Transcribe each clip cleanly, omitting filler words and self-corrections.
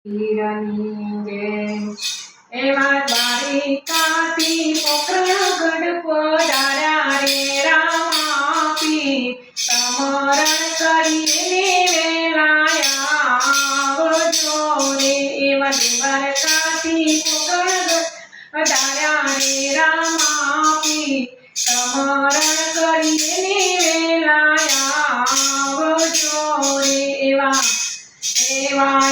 વીરની જય એવા દ્વારિકાથી પોકરણગઢ પધાર્યા રે રામા પીર સમરણ કરીને વેલાયા આવજો રે એવા દ્વારકાથી પોકરણગઢ પધાર્યા રે રામા પીર સમરણ કરીને વેલાયા આવજો રે એવા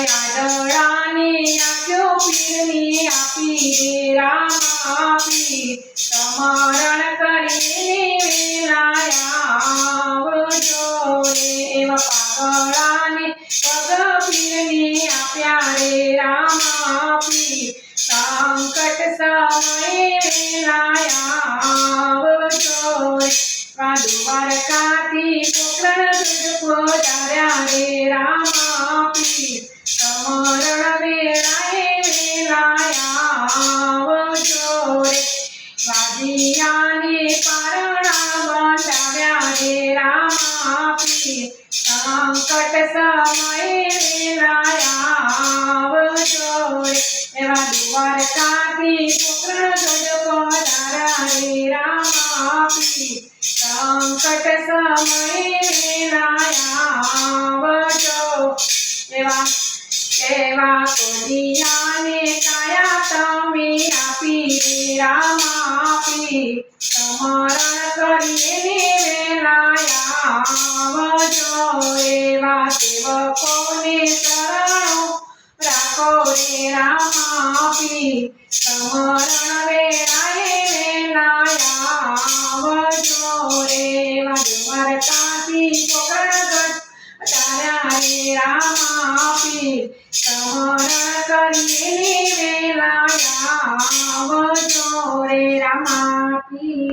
યાદડાની આંખ્યો પીરની આપી રે રામા પીર સમરણ કરીને વેલાયા આવજો રે એવા પાગળાને પગ પીરની આપ્યા રે રામા પીર સંકટ સમયે વેલાયા આવજો રે દ્વારકાથી પોકરણગઢ પધાર્યા રે રામા પીર સમરણ વેળાએ વેલાયા આવજો રે વાજિયાને પારણા બંધાવ્યા રે રામા પીર સંકટ સમયે વેલાયા આવજો રે એવા દ્વારકાથી પોકરણગઢ પધાર્યા રે રામા પીર સંકટ સમયે વેલાયા આવજો એવા કોડિયાને કાયા તમે આપી રે રામા પીર સમરણ કરીને વેલાયા આવજો એવા સેવકોને શરણો રાખો રે રામા પીર સમરણ વેળાએ વેલાયા આવજો રે એવા દ્વારકાથી પોકરણગઢ પધાર્યા રે રામા પીર સમરણ કરીને વેલાયા આવજો રે રામા પીર।